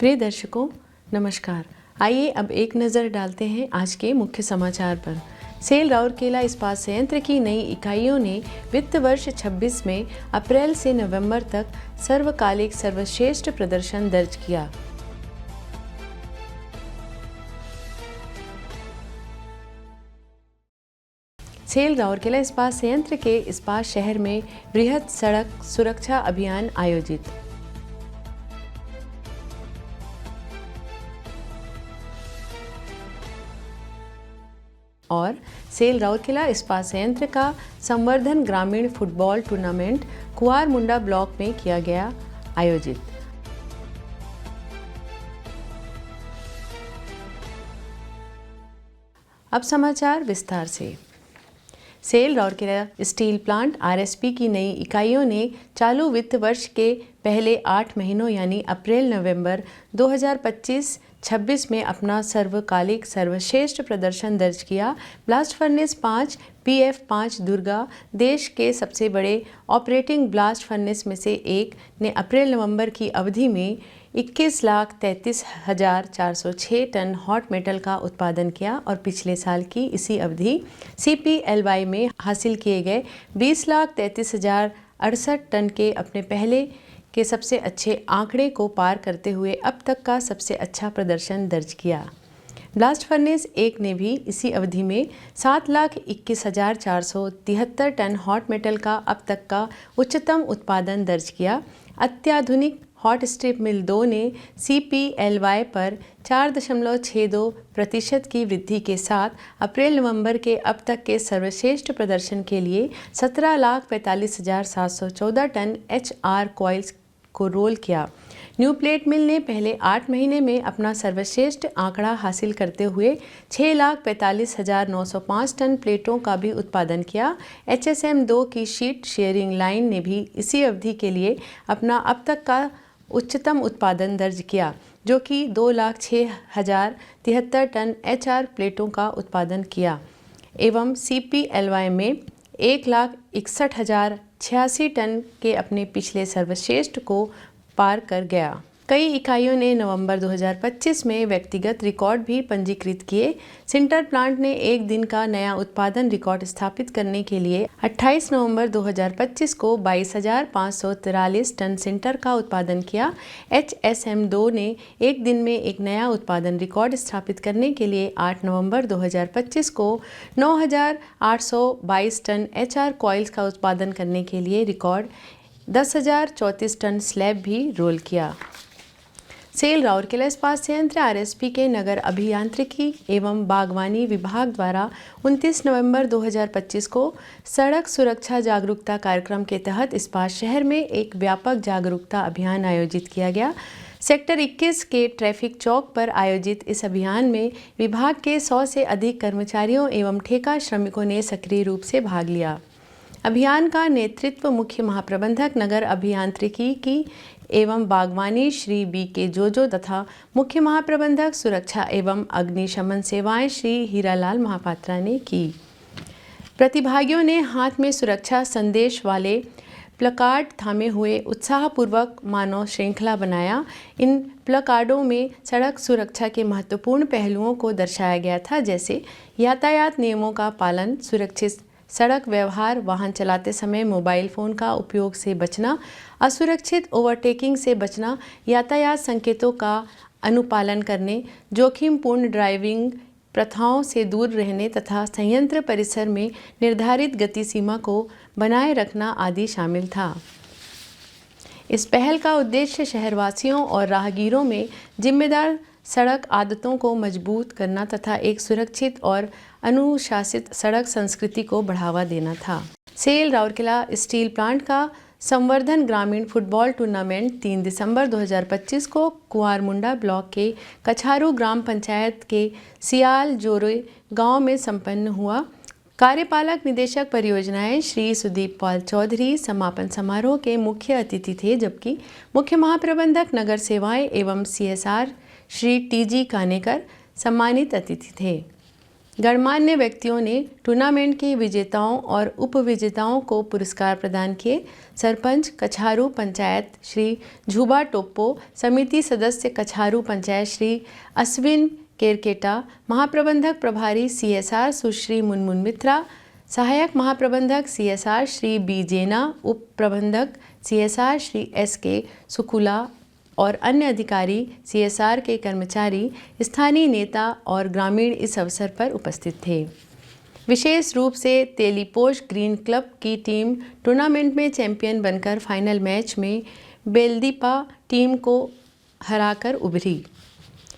प्रिय दर्शकों, नमस्कार। आइए अब एक नज़र डालते हैं आज के मुख्य समाचार पर। सेल राउरकेला इस्पात संयंत्र की नई इकाइयों ने वित्त वर्ष 26 में अप्रैल से नवंबर तक सर्वकालिक सर्वश्रेष्ठ प्रदर्शन दर्ज किया। सेल राउरकेला इस्पात संयंत्र के इस्पात शहर में बृहद सड़क सुरक्षा अभियान आयोजित। और सेल राउरकेला इस्पात संयंत्र का संवर्धन ग्रामीण फुटबॉल टूर्नामेंट कुआर मुंडा ब्लॉक में किया गया आयोजित। अब समाचार विस्तार से। SAIL Rourkela steel plant RSP की नई इकाइयों ने चालू वित्त वर्ष के पहले 8 महीनों यानी अप्रैल नवंबर 2025-26 में अपना सर्वकालिक सर्वश्रेष्ठ प्रदर्शन दर्ज किया। ब्लास्ट फर्नेस 5 PF5 दुर्गा देश के सबसे बड़े ऑपरेटिंग ब्लास्ट फर्नेस में से एक ने अप्रैल नवंबर की अवधि में 21,33,406 टन हॉट मेटल का उत्पादन किया और पिछले साल की इसी अवधि CPLY में हासिल किए गए 20,33,068 टन के अपने पहले के सबसे अच्छे आंकड़े को पार करते हुए अब तक का सबसे अच्छा प्रदर्शन दर्ज किया। ब्लास्ट फर्नेस 1 ने भी इसी अवधि में 7,21,473 टन हॉट मेटल का अब तक का उच्चतम उत्पादन दर्ज किया। अत्याधुनिक हॉट स्ट्रिप मिल 2 ने CPLY पर 4.62% की वृद्धि के साथ अप्रैल नवंबर के अब तक के सर्वश्रेष्ठ प्रदर्शन के लिए 17,45,714 टन HR कॉइल्स को रोल किया। न्यू प्लेट मिल ने पहले 8 महीने में अपना सर्वश्रेष्ठ आंकड़ा हासिल करते हुए 6,45,905 टन प्लेटों का भी उत्पादन किया। HSM2 की शीट शेयरिंग लाइन ने भी इसी अवधि के लिए अपना अब तक का उच्चतम उत्पादन दर्ज किया, जो कि 2,06,073 टन HR प्लेटों का उत्पादन किया एवं CPLY में 1,61,086 टन के अपने पिछले सर्वश्रेष्ठ को पार कर गया। कई इकाइयों ने नवंबर 2025 में व्यक्तिगत रिकॉर्ड भी पंजीकृत किए। सिंटर प्लांट ने एक दिन का नया उत्पादन रिकॉर्ड स्थापित करने के लिए 28 नवंबर 2025 को 22,543 टन सिंटर का उत्पादन किया। HSM2 ने एक दिन में एक नया उत्पादन रिकॉर्ड स्थापित करने के लिए 8 नवंबर 2025 को 9,822 टन HR कॉइल्स का उत्पादन करने के लिए रिकॉर्ड 10,034 टन स्लैब भी रोल किया। सेल राउरकेला इस्पात संयंत्र आरएसपी के नगर अभियांत्रिकी एवं बागवानी विभाग द्वारा 29 नवंबर 2025 को सड़क सुरक्षा जागरूकता कार्यक्रम के तहत इस्पात शहर में एक व्यापक जागरूकता अभियान आयोजित किया गया। सेक्टर 21 के ट्रैफिक चौक पर आयोजित इस अभियान में विभाग के 100 से अधिक कर्मचारियों एवं ठेका श्रमिकों ने सक्रिय रूप से भाग लिया। अभियान का नेतृत्व मुख्य महाप्रबंधक नगर अभियांत्रिकी की एवं बागवानी श्री BK जोजो तथा मुख्य महाप्रबंधक सुरक्षा एवं अग्निशमन सेवाएं श्री हीरालाल महापात्रा ने की। प्रतिभागियों ने हाथ में सुरक्षा संदेश वाले प्लकार्ड थामे हुए उत्साहपूर्वक मानव श्रृंखला बनाया। इन प्लकार्डों में सड़क सुरक्षा के महत्वपूर्ण पहलुओं को दर्शाया गया था, जैसे यातायात नियमों का पालन, सुरक्षित सड़क व्यवहार, वाहन चलाते समय मोबाइल फ़ोन का उपयोग से बचना, असुरक्षित ओवरटेकिंग से बचना, यातायात संकेतों का अनुपालन करने, जोखिमपूर्ण ड्राइविंग प्रथाओं से दूर रहने तथा संयंत्र परिसर में निर्धारित गति सीमा को बनाए रखना आदि शामिल था। इस पहल का उद्देश्य शहरवासियों और राहगीरों में जिम्मेदार सड़क आदतों को मजबूत करना तथा एक सुरक्षित और अनुशासित सड़क संस्कृति को बढ़ावा देना था। सेल राउरकेला स्टील प्लांट का संवर्धन ग्रामीण फुटबॉल टूर्नामेंट 3 दिसंबर 2025 को कुआर मुंडा ब्लॉक के कछारू ग्राम पंचायत के सियाल जोरे गांव में संपन्न हुआ। कार्यपालक निदेशक परियोजनाएं श्री सुदीप पाल चौधरी समापन समारोह के मुख्य अतिथि थे, जबकि मुख्य महाप्रबंधक नगर सेवाएं एवं CSR श्री TG कानेकर सम्मानित अतिथि थे। गणमान्य व्यक्तियों ने टूर्नामेंट के विजेताओं और उपविजेताओं को पुरस्कार प्रदान किए। सरपंच कछारू पंचायत श्री झूबा टोप्पो, समिति सदस्य कछारू पंचायत श्री अश्विन केरकेटा, महाप्रबंधक प्रभारी CSR सुश्री मुनमुन मित्रा, सहायक महाप्रबंधक CSR श्री बी जेना, उप प्रबंधक CSR श्री SK सुकुला और अन्य अधिकारी, CSR के कर्मचारी, स्थानीय नेता और ग्रामीण इस अवसर पर उपस्थित थे। विशेष रूप से तेलीपोश ग्रीन क्लब की टीम टूर्नामेंट में चैंपियन बनकर फाइनल मैच में बेलदीपा टीम को हराकर उभरी।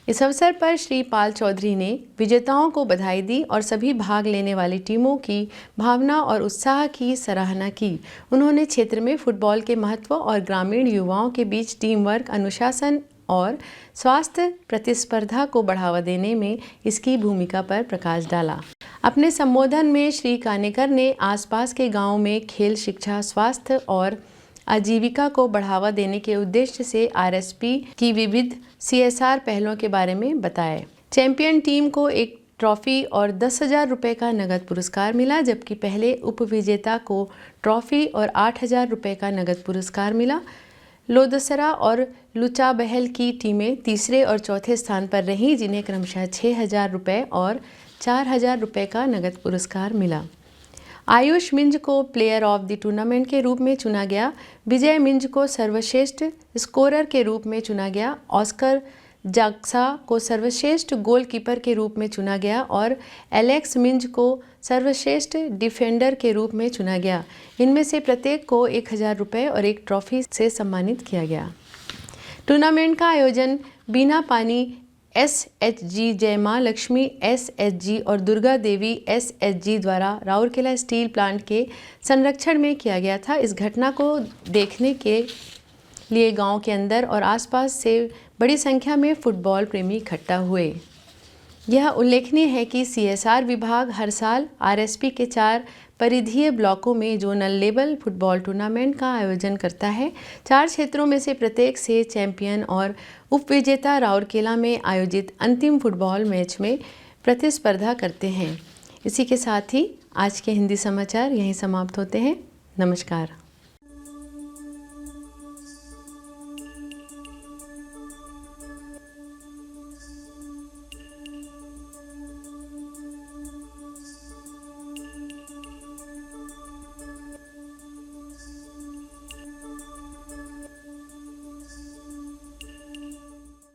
इस अवसर पर श्री पाल चौधरी ने विजेताओं को बधाई दी और सभी भाग लेने वाली टीमों की भावना और उत्साह की सराहना की। उन्होंने क्षेत्र में फुटबॉल के महत्व और ग्रामीण युवाओं के बीच टीम वर्क, अनुशासन और स्वास्थ्य प्रतिस्पर्धा को बढ़ावा देने में इसकी भूमिका पर प्रकाश डाला। अपने संबोधन में श्री कानेकर ने आसपास के गांवों में खेल शिक्षा, स्वास्थ्य और आजीविका को बढ़ावा देने के उद्देश्य से RSP की विविध CSR पहलों के बारे में बताए। चैंपियन टीम को एक ट्रॉफी और 10,000 रुपये का नगद पुरस्कार मिला, जबकि पहले उपविजेता को ट्रॉफी और 8,000 रुपये का नगद पुरस्कार मिला। लोदसरा और लुचाबहल की टीमें तीसरे और चौथे स्थान पर रहीं, जिन्हें क्रमशः 6,000 रुपये और 4,000 रुपये का नगद पुरस्कार मिला। आयुष मिंज को प्लेयर ऑफ द टूर्नामेंट के रूप में चुना गया। विजय मिंज को सर्वश्रेष्ठ स्कोरर के रूप में चुना गया। ऑस्कर जाक्सा को सर्वश्रेष्ठ गोलकीपर के रूप में चुना गया और एलेक्स मिंज को सर्वश्रेष्ठ डिफेंडर के रूप में चुना गया। इनमें से प्रत्येक को 1,000 रुपये और एक ट्रॉफी से सम्मानित किया गया। टूर्नामेंट का आयोजन बीना पानी SHG, जय मां लक्ष्मी SHG और दुर्गा देवी SHG द्वारा राउरकेला स्टील प्लांट के संरक्षण में किया गया था। इस घटना को देखने के लिए गांव के अंदर और आसपास से बड़ी संख्या में फुटबॉल प्रेमी इकट्ठा हुए। यह उल्लेखनीय है कि CSR विभाग हर साल RSP के 4 परिधीय ब्लॉकों में जोनल लेवल फुटबॉल टूर्नामेंट का आयोजन करता है। 4 क्षेत्रों में से प्रत्येक से चैंपियन और उपविजेता राउरकेला में आयोजित अंतिम फुटबॉल मैच में प्रतिस्पर्धा करते हैं। इसी के साथ ही आज के हिंदी समाचार यहीं समाप्त होते हैं। नमस्कार।